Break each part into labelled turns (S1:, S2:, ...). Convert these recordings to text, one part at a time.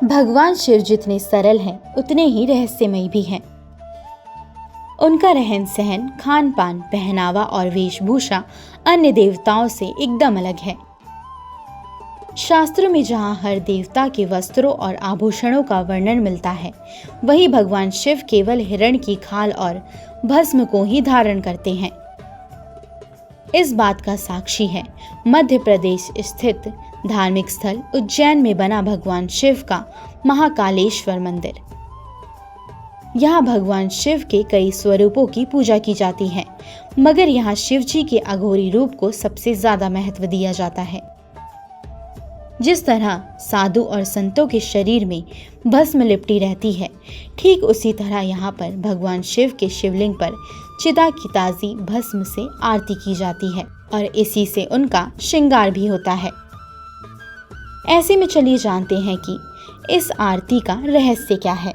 S1: भगवान शिव जितने सरल हैं उतने ही रहस्यमयी भी हैं। उनका रहन सहन, खान पान, पहनावा और वेशभूषा अन्य देवताओं से एकदम अलग है। शास्त्रों में जहाँ हर देवता के वस्त्रों और आभूषणों का वर्णन मिलता है, वहीं भगवान शिव केवल हिरण की खाल और भस्म को ही धारण करते हैं। इस बात का साक्षी है मध्य प्रदेश स्थित धार्मिक स्थल उज्जैन में बना भगवान शिव का महाकालेश्वर मंदिर। यहाँ भगवान शिव के कई स्वरूपों की पूजा की जाती है, मगर यहाँ शिव जी के अघोरी रूप को सबसे ज्यादा महत्व दिया जाता है। जिस तरह साधु और संतों के शरीर में भस्म लिपटी रहती है, ठीक उसी तरह यहाँ पर भगवान शिव के शिवलिंग पर चिता की ताजी भस्म से आरती की जाती है और इसी से उनका श्रृंगार भी होता है। ऐसे में चलिए जानते हैं कि इस आरती का रहस्य क्या है।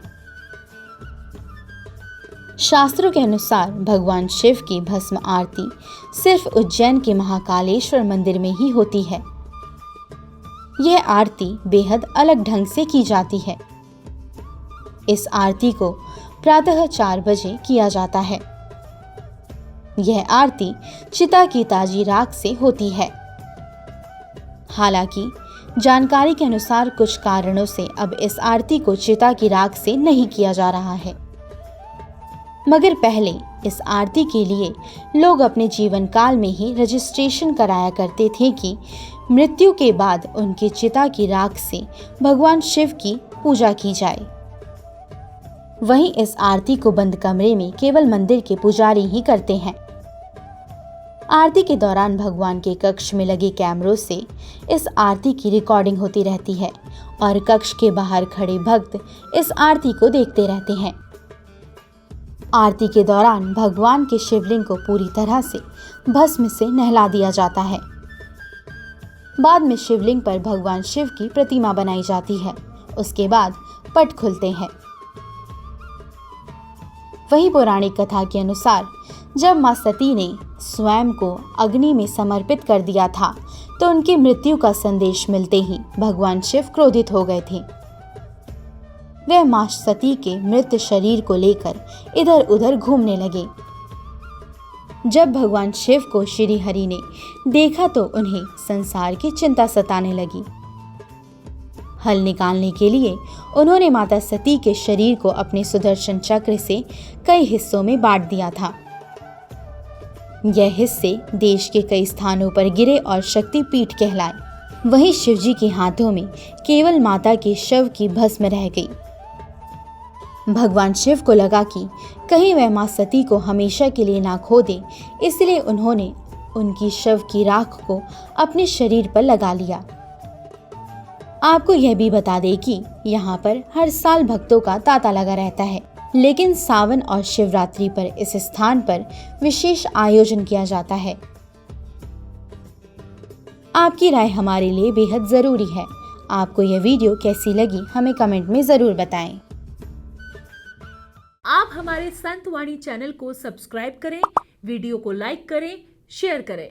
S1: शास्त्रों के अनुसार भगवान शिव की भस्म आरती सिर्फ उज्जैन के महाकालेश्वर मंदिर में ही होती है। यह आरती बेहद अलग ढंग से की जाती है। इस आरती को प्रातः 4 बजे किया जाता है। यह आरती चिता की ताजी राख से होती है। हालांकि जानकारी के अनुसार कुछ कारणों से अब इस आरती को चिता की राख से नहीं किया जा रहा है, मगर पहले इस आरती के लिए लोग अपने जीवन काल में ही रजिस्ट्रेशन कराया करते थे कि मृत्यु के बाद उनकी चिता की राख से भगवान शिव की पूजा की जाए। वहीं इस आरती को बंद कमरे में केवल मंदिर के पुजारी ही करते हैं। आरती के दौरान भगवान के कक्ष में लगे कैमरों से इस आरती की रिकॉर्डिंग होती रहती है और कक्ष के बाहर खड़े भक्त इस आरती को देखते रहते हैं। आरती के दौरान भगवान के शिवलिंग को पूरी तरह से भस्म से नहला दिया जाता है। बाद में शिवलिंग पर भगवान शिव की प्रतिमा बनाई जाती है। उसके बाद पट खुलते हैं। वही पौराणिक कथा के अनुसार जब मां सती ने स्वयं को अग्नि में समर्पित कर दिया था, तो उनकी मृत्यु का संदेश मिलते ही भगवान शिव क्रोधित हो गए थे। वे मां सती के मृत शरीर को लेकर इधर उधर घूमने लगे। जब भगवान शिव को श्री हरि ने देखा तो उन्हें संसार की चिंता सताने लगी। हल निकालने के लिए उन्होंने माता सती के शरीर को अपने सुदर्शन चक्र से कई हिस्सों में बांट दिया था। यह हिस्से देश के कई स्थानों पर गिरे और शक्तिपीठ कहलाए। वहीं शिवजी के हाथों में केवल माता के शव की भस्म रह गई। भगवान शिव को लगा कि कहीं वह मां सती को हमेशा के लिए ना खो दे, इसलिए उन्होंने उनकी शव की राख को अपने शरीर पर लगा लिया। आपको यह भी बता दें कि यहाँ पर हर साल भक्तों का तांता लगा रहता है, लेकिन सावन और शिवरात्रि पर इस स्थान पर विशेष आयोजन किया जाता है। आपकी राय हमारे लिए बेहद जरूरी है। आपको यह वीडियो कैसी लगी हमें कमेंट में जरूर बताएं।
S2: आप हमारे संतवाणी चैनल को सब्सक्राइब करें, वीडियो को लाइक करें, शेयर करें।